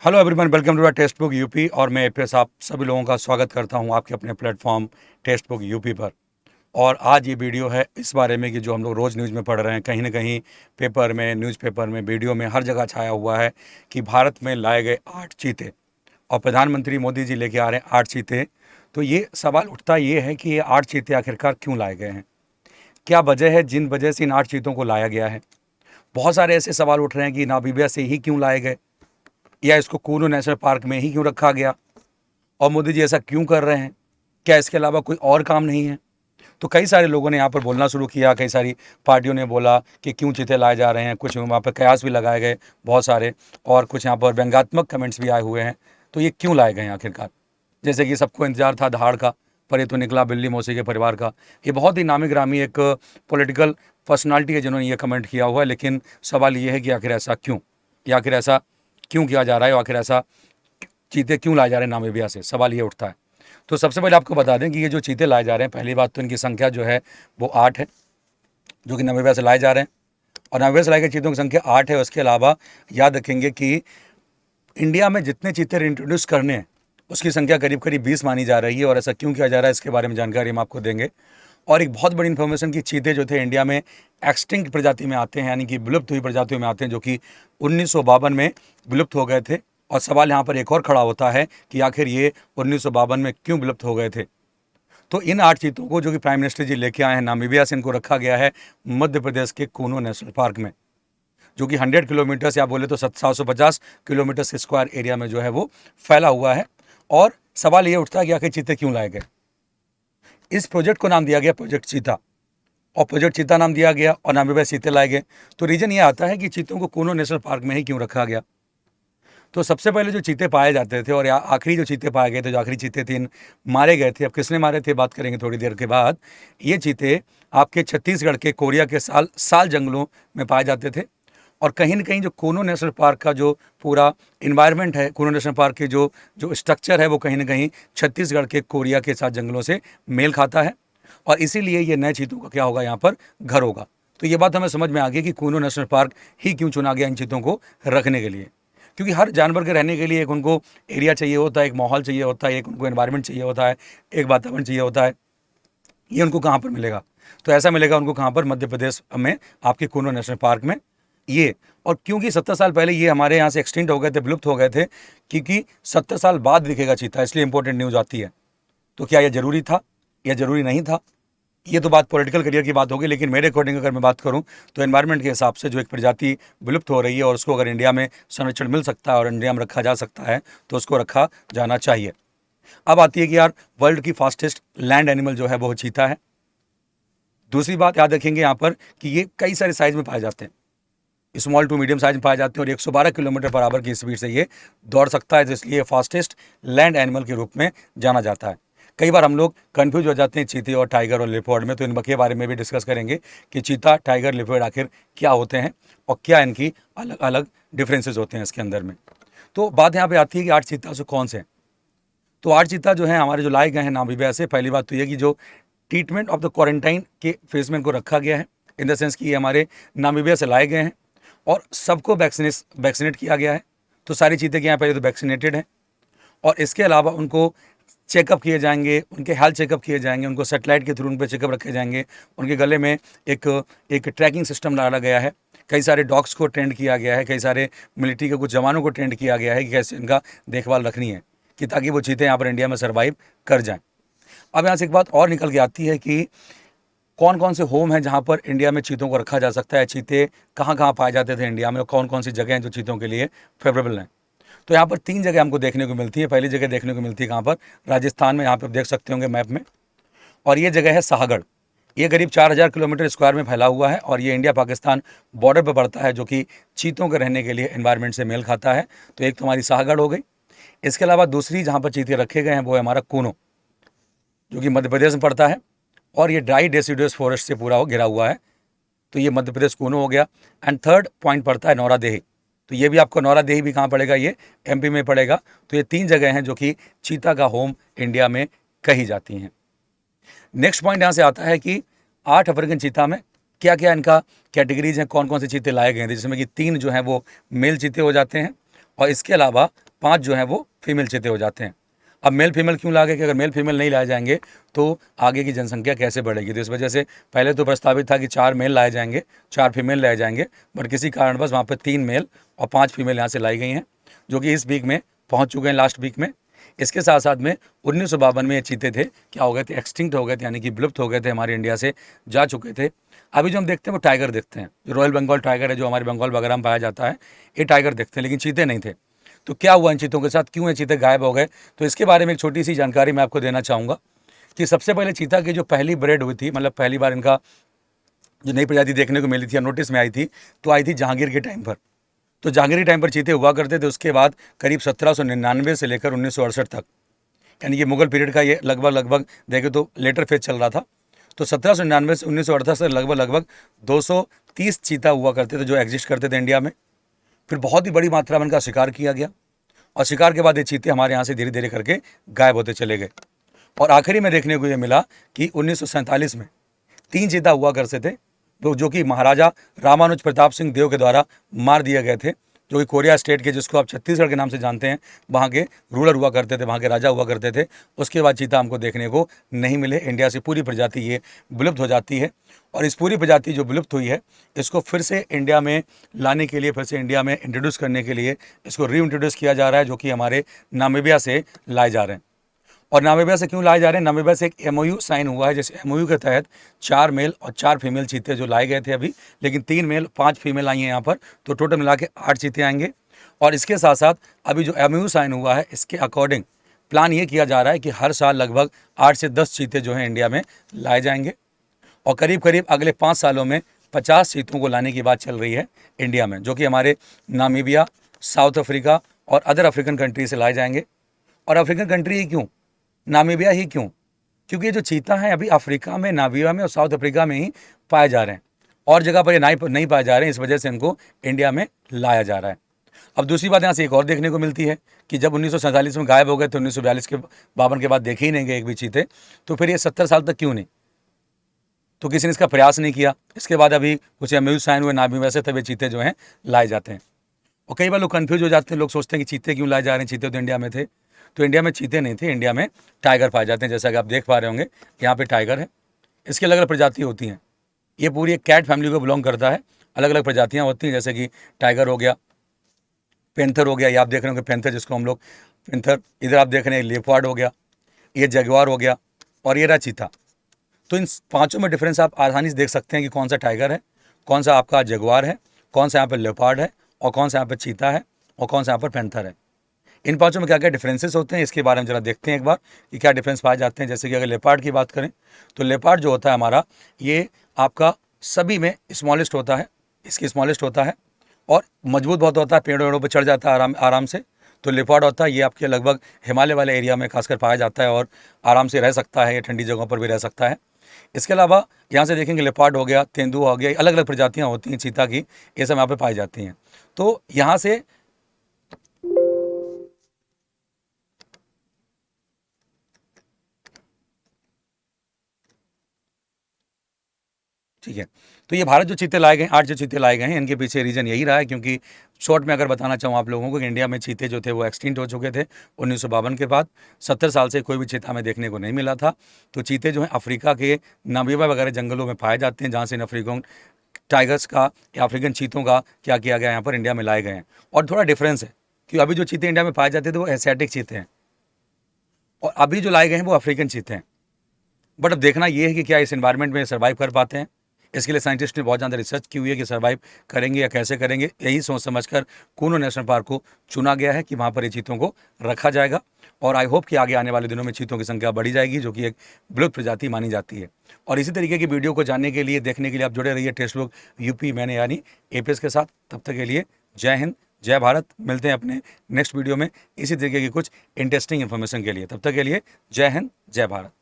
Hello everyone, welcome to text book UP. और मैं APS आप सभी लोगों का स्वागत करता हूं आपके अपने प्लेटफॉर्म टेक्स्ट बुक यूपी पर। और आज ये वीडियो है इस बारे में कि जो हम लोग रोज़ न्यूज़ में पढ़ रहे हैं, कहीं ना कहीं पेपर में, न्यूज़पेपर में, वीडियो में, हर जगह छाया हुआ है कि भारत में लाए गए 8 चीते और प्रधानमंत्री मोदी जी लेके आ रहे हैं 8 चीते। तो ये सवाल उठता ये है कि ये 8 चीते आखिरकार क्यों लाए गए हैं, क्या वजह है जिन वजह से इन 8 चीतों को लाया गया है। बहुत सारे ऐसे सवाल उठ रहे हैं कि नामीबिया से ही क्यों लाए गए, या इसको कूनो नेशनल पार्क में ही क्यों रखा गया, और मोदी जी ऐसा क्यों कर रहे हैं, क्या इसके अलावा कोई और काम नहीं है। तो कई सारे लोगों ने यहाँ पर बोलना शुरू किया, कई सारी पार्टियों ने बोला कि क्यों चीते लाए जा रहे हैं, कुछ वहाँ पर कयास भी लगाए गए बहुत सारे, और कुछ यहाँ पर व्यंग्यात्मक कमेंट्स भी आए हुए हैं। तो ये क्यों लाए गए हैं आखिरकार, जैसे कि सबको इंतजार था दहाड़ का, पर ये तो निकला बिल्ली मौसी के परिवार का। ये बहुत ही नामी गिरामी एक पॉलिटिकल पर्सनालिटी है जिन्होंने ये कमेंट किया हुआ है। लेकिन सवाल ये है कि आखिर ऐसा क्यों, या आखिर ऐसा क्यों किया जा रहा है, और आखिर ऐसा चीते क्यों लाए जा रहे हैं नामीबिया से, सवाल ये उठता है। तो सबसे पहले आपको बता दें कि ये जो चीते लाए जा रहे हैं, पहली बात तो इनकी संख्या जो है वो 8 है, जो कि नामीबिया से लाए जा रहे हैं। और नामीबिया से लाए गए चीतों की संख्या 8 है। उसके अलावा याद रखेंगे कि इंडिया में जितने चीते इंट्रोड्यूस करने हैं उसकी संख्या करीब करीब 20 मानी जा रही है। और ऐसा क्यों किया जा रहा है इसके बारे में जानकारी हम आपको देंगे। और एक बहुत बड़ी इन्फॉर्मेशन कि चीते जो थे इंडिया में एक्सटिंक्ट प्रजाति में आते हैं, यानी कि विलुप्त हुई प्रजातियों में आते हैं, जो कि 1952 में विलुप्त हो गए थे। और सवाल यहाँ पर एक और खड़ा होता है कि आखिर ये 1952 में क्यों विलुप्त हो गए थे। तो इन 8 चीतों को, जो कि प्राइम मिनिस्टर जी लेके आए हैं नामीबिया से, इनको रखा गया है मध्य प्रदेश के कूनो नेशनल पार्क में, जो कि 100 किलोमीटर से, आप बोले तो 750 किलोमीटर से स्क्वायर एरिया में जो है वो फैला हुआ है। और सवाल ये उठता है कि आखिर चीते क्यों लाए गए। इस प्रोजेक्ट को नाम दिया गया प्रोजेक्ट चीता, और प्रोजेक्ट चीता नाम दिया गया, और नामीबिया चीते लाए गए। तो रीजन ये आता है कि चीतों को कूनो नेशनल पार्क में ही क्यों रखा गया। तो सबसे पहले जो चीते पाए जाते थे, और आखिरी जो चीते पाए गए थे, जो आखिरी चीते 3 मारे गए थे, अब किसने मारे थे बात करेंगे थोड़ी देर के बाद। ये चीते आपके छत्तीसगढ़ के कोरिया के साल साल जंगलों में पाए जाते थे। और कहीं न कहीं जो कूनो नेशनल पार्क का जो पूरा इन्वायरमेंट है, कूनो नेशनल पार्क के जो जो स्ट्रक्चर है, वो कहीं न कहीं छत्तीसगढ़ के कोरिया के साथ जंगलों से मेल खाता है। और इसीलिए ये नए चीतों का क्या होगा, यहाँ पर घर होगा। तो ये बात हमें समझ में आ गई कि कूनो नेशनल पार्क ही क्यों चुना गया इन चीतों को रखने के लिए। क्योंकि हर जानवर के रहने के लिए एक उनको एरिया चाहिए होता है, एक माहौल चाहिए होता है, एक उनको एनवायरनमेंट चाहिए होता है, एक वातावरण चाहिए होता है। ये उनको कहाँ पर मिलेगा? तो ऐसा मिलेगा उनको कहाँ पर? मध्य प्रदेश में, आपके कूनो नेशनल पार्क में। ये, और क्योंकि 70 साल पहले ये हमारे यहाँ से एक्सटिंक्ट हो गए थे, विलुप्त हो गए थे, क्योंकि 70 साल बाद दिखेगा चीता, इसलिए इंपॉर्टेंट न्यूज़ आती है। तो क्या ये ज़रूरी था या ज़रूरी नहीं था? ये तो बात पॉलिटिकल करियर की बात होगी, लेकिन मेरे अकॉर्डिंग अगर मैं बात करूं तो एनवायरनमेंट के हिसाब से जो एक प्रजाति विलुप्त हो रही है, और उसको अगर इंडिया में संरक्षण मिल सकता है और इंडिया में रखा जा सकता है, तो उसको रखा जाना चाहिए। अब आती है कि यार, वर्ल्ड की फास्टेस्ट लैंड एनिमल जो है वो चीता है। दूसरी बात याद रखेंगे यहाँ पर कि ये कई सारे साइज में पाए जाते हैं, स्मॉल टू मीडियम साइज में पाए जाते हैं, और 112 किलोमीटर पर आवर की स्पीड से ये दौड़ सकता है, तो इसलिए फास्टेस्ट लैंड एनिमल के रूप में जाना जाता है। कई बार हम लोग कंफ्यूज हो जाते हैं चीते और टाइगर और लेपर्ड में, तो इन के बारे में भी डिस्कस करेंगे कि चीता, टाइगर, लेपर्ड आखिर क्या होते हैं, और क्या इनकी अलग अलग डिफरेंसेस होते हैं इसके अंदर में। तो बात यहाँ पे आती है कि 8 चीता से कौन से हैं। तो 8 चीता जो हैं हमारे, जो लाए गए हैं नामीबिया से, पहली बात तो ये कि जो ट्रीटमेंट ऑफ द क्वारंटाइन के फेज में इनको रखा गया है, इन द सेंस कि ये हमारे नामीबिया से लाए गए हैं और सबको वैक्सीनेट किया गया है। तो सारी चीज़ें के यहाँ पहले तो वैक्सीनेटेड हैं, और इसके अलावा उनको चेकअप किए जाएंगे, उनके हेल्थ चेकअप किए जाएंगे, उनको सैटेलाइट के थ्रू उन पर चेकअप रखे जाएंगे। उनके गले में एक एक ट्रैकिंग सिस्टम डाला गया है। कई सारे डॉग्स को ट्रेंड किया गया है, कई सारे मिलिट्री के कुछ जवानों को ट्रेंड किया गया है कि कैसे इनका देखभाल रखनी है, कि ताकि वो चीतें यहाँ पर इंडिया में सर्वाइव कर जाएँ। अब यहाँ से एक बात और निकल के आती है कि कौन कौन से होम हैं जहाँ पर इंडिया में चीतों को रखा जा सकता है, चीते कहाँ कहाँ पाए जाते थे इंडिया में, और कौन कौन सी जगह हैं जो चीतों के लिए फेवरेबल हैं। तो यहाँ पर 3 जगह हमको देखने को मिलती है। पहली जगह देखने को मिलती है कहाँ पर? राजस्थान में, यहाँ पर देख सकते होंगे मैप में। और ये जगह है शाहगढ़। ये करीब 4000 किलोमीटर स्क्वायर में फैला हुआ है, और ये इंडिया पाकिस्तान बॉर्डर पर पड़ता है, जो कि चीतों के रहने के लिए एनवायरनमेंट से मेल खाता है। तो एक तो हमारी शाहगढ़ हो गई। इसके अलावा दूसरी जहाँ पर चीते रखे गए हैं वो है हमारा कूनो, जो कि मध्य प्रदेश में पड़ता है, और ये ड्राई डेसिडुअस फॉरेस्ट से पूरा घिरा हुआ है। तो ये मध्य प्रदेश कूनो हो गया। एंड थर्ड पॉइंट पड़ता है नौरादेही। तो ये भी आपको, नौरादेही भी कहाँ पड़ेगा? ये एमपी में पड़ेगा। तो ये 3 जगह हैं जो कि चीता का होम इंडिया में कही जाती हैं। नेक्स्ट पॉइंट यहाँ से आता है कि 8 अफ्रीकन चीता में क्या क्या इनका कैटेगरीज हैं, कौन कौन से चीते लाए गए हैं, जिसमें कि 3 जो हैं वो मेल चीते हो जाते हैं, और इसके अलावा 5 जो हैं वो फीमेल चीते हो जाते हैं। अब मेल फीमेल क्यों ला गए कि अगर मेल फीमेल नहीं लाए जाएंगे तो आगे की जनसंख्या कैसे बढ़ेगी। तो इस वजह से पहले तो प्रस्तावित था कि 4 मेल लाए जाएंगे, 4 फीमेल लाए जाएंगे, बट किसी कारणवश वहाँ पर 3 मेल और 5 फीमेल यहाँ से लाई गई हैं, जो कि इस वीक में पहुँच चुके हैं, लास्ट वीक में। इसके साथ साथ में 1952 में ये चीते थे, क्या हो गए थे, एक्सटिंक्ट हो गए थे, यानी कि विलुप्त हो गए थे, हमारे इंडिया से जा चुके थे। अभी जो हम देखते हैं वो टाइगर देखते हैं, जो रॉयल बंगाल टाइगर है, जो हमारे बंगाल वगैरह में पाया जाता है, ये टाइगर देखते हैं, लेकिन चीते नहीं थे। तो क्या हुआ इन चीतों के साथ, क्यों ये चीते गायब हो गए, तो इसके बारे में एक छोटी सी जानकारी मैं आपको देना चाहूँगा कि सबसे पहले चीता की जो पहली ब्रेड हुई थी, मतलब पहली बार इनका जो नई प्रजाति देखने को मिली थी या नोटिस में आई थी, तो आई थी जहांगीर के टाइम पर। तो जहांगीर के टाइम पर चीते हुआ करते थे। उसके बाद करीब 1799 से लेकर 1968 तक, यानी कि मुगल पीरियड का ये लगभग देखें तो लेटर फेज चल रहा था। तो 1799 से 1968 से लगभग 230 चीता हुआ करते थे जो एग्जिस्ट करते थे इंडिया में। फिर बहुत ही बड़ी मात्रा में इनका शिकार किया गया, और शिकार के बाद ये चीते हमारे यहाँ से धीरे धीरे करके गायब होते चले गए। और आखिरी में देखने को ये मिला कि 1947 में 3 चीता हुआ करते थे, तो जो कि महाराजा रामानुज प्रताप सिंह देव के द्वारा मार दिए गए थे, जो कि कोरिया स्टेट के, जिसको आप छत्तीसगढ़ के नाम से जानते हैं, वहाँ के रूलर हुआ करते थे, वहाँ के राजा हुआ करते थे। उसके बाद चीता हमको देखने को नहीं मिले। इंडिया से पूरी प्रजाति ये विलुप्त हो जाती है। और इस पूरी प्रजाति जो विलुप्त हुई है, इसको फिर से इंडिया में लाने के लिए, फिर से इंडिया में इंट्रोड्यूस करने के लिए इसको री इंट्रोड्यूस किया जा रहा है, जो कि हमारे नामीबिया से लाए जा रहे हैं। और नामीबिया से क्यों लाए जा रहे हैं, नामीबिया से एक एमओयू साइन हुआ है, जैसे एमओयू के तहत 4 मेल और 4 फीमेल चीते जो लाए गए थे अभी, लेकिन 3 मेल 5 फीमेल आई हैं यहाँ पर, तो टोटल मिला के 8 चीते आएंगे। और इसके साथ साथ अभी जो एमओयू साइन हुआ है, इसके अकॉर्डिंग प्लान ये किया जा रहा है कि हर साल लगभग 8 से 10 चीते जो हैं इंडिया में लाए जाएंगे, और करीब करीब अगले 5 सालों में 50 चीतों को लाने की बात चल रही है इंडिया में, जो कि हमारे नामीबिया, साउथ अफ्रीका और अदर अफ्रीकन कंट्री से लाए जाएंगे। और अफ्रीकन कंट्री ही क्यों, नामीबिया ही क्यों, क्योंकि ये जो चीता हैं अभी अफ्रीका में, नामीबिया में और साउथ अफ्रीका में ही पाए जा रहे हैं, और जगह पर ये नहीं पाए जा रहे हैं। इस वजह से इनको इंडिया में लाया जा रहा है। अब दूसरी बात यहाँ से एक और देखने को मिलती है कि जब 1947 में गायब हो गए तो 1942 के 52 के बाद देखे ही नहीं गए एक भी चीते, तो फिर ये 70 साल तक क्यों नहीं, तो किसी ने इसका प्रयास नहीं किया। इसके बाद अभी कुछ एमओयू साइन हुए नामीबिया से, तब ये चीते जो हैं लाए जाते हैं। और कई बार लोग कन्फ्यूज हो जाते हैं, लोग सोचते हैं कि चीते क्यों लाए जा रहे हैं, चीते तो इंडिया में थे। तो इंडिया में चीते नहीं थे, इंडिया में टाइगर पाए जाते हैं। जैसा कि आप देख पा रहे होंगे, यहाँ पे टाइगर है, इसकी अलग अलग प्रजाति होती हैं। ये पूरी एक कैट फैमिली को बिलोंग करता है, अलग अलग प्रजातियाँ होती हैं, जैसे कि टाइगर हो गया, पेंथर हो गया, ये आप देख रहे होंगे पेंथर, जिसको हम लोग पेंथर, इधर आप देख रहे हैं लेपर्ड हो गया, ये जगुआर हो गया, और ये रहा चीता। तो इन पांचों में डिफरेंस आप आसानी से देख सकते हैं कि कौन सा टाइगर है, कौन सा आपका जगुआर है, कौन सा यहाँ पर लेपर्ड है, और कौन सा यहाँ पर चीता है, और कौन सा यहाँ पर पेंथर है। इन पांचों में क्या क्या डिफरेंसेस होते हैं, इसके बारे में जरा देखते हैं एक बार कि क्या डिफरेंस पाए जाते हैं। जैसे कि अगर लेपर्ड की बात करें, तो लेपर्ड जो होता है हमारा, ये आपका सभी में स्मॉलेस्ट होता है, इसकी स्मॉलेस्ट होता है, और मजबूत बहुत होता है, पेड़ों वेड़ों पर चढ़ जाता है आराम आराम से। तो लेपर्ड होता है, ये आपके लगभग हिमालय वाले एरिया में खासकर पाया जाता है, और आराम से रह सकता है, ये ठंडी जगहों पर भी रह सकता है। इसके अलावा यहाँ से देखेंगे लेपर्ड हो गया, तेंदुआ हो गया, अलग अलग प्रजातियाँ होती हैं चीता की, ये सब यहाँ पे पाई जाती हैं। तो यहाँ से ठीक है, तो ये भारत जो चीते लाए गए, 8 जो चीते लाए गए हैं, इनके पीछे रीज़न यही रहा है, क्योंकि शॉर्ट में अगर बताना चाहूँ आप लोगों को कि इंडिया में चीते जो थे वो एक्सटिंक्ट हो चुके थे 1952 के बाद। 70 साल से कोई भी चीता हमें देखने को नहीं मिला था। तो चीते जो हैं अफ्रीका के नामीबिया वगैरह जंगलों में पाए जाते हैं, जहाँ से इन अफ्रीकन टाइगर्स का या अफ्रीकन चीतों का क्या किया गया, यहाँ पर इंडिया में लाए गए हैं। और थोड़ा डिफरेंस है कि अभी जो चीते इंडिया में पाए जाते थे वो एशियाटिक चीते हैं, और अभी जो लाए गए हैं वो अफ्रीकन चीते हैं। बट अब देखना ये है कि क्या इस एनवायरनमेंट में सर्वाइव कर पाते हैं। इसके लिए साइंटिस्ट ने बहुत ज़्यादा रिसर्च की हुई है कि सर्वाइव करेंगे या कैसे करेंगे। यही सोच समझकर कूनो नेशनल पार्क को चुना गया है कि वहाँ पर ये चीतों को रखा जाएगा। और आई होप कि आगे आने वाले दिनों में चीतों की संख्या बढ़ी जाएगी, जो कि एक विलुप्त प्रजाति मानी जाती है। और इसी तरीके की वीडियो को जानने के लिए, देखने के लिए आप जुड़े रहिए टेक्स्ट बुक यूपी मैंने यानी एपीएस के साथ। तब तक के लिए जय हिंद, जय भारत। मिलते हैं अपने नेक्स्ट वीडियो में इसी तरीके की कुछ इंटरेस्टिंग इन्फॉर्मेशन के लिए। तब तक के लिए जय हिंद, जय भारत।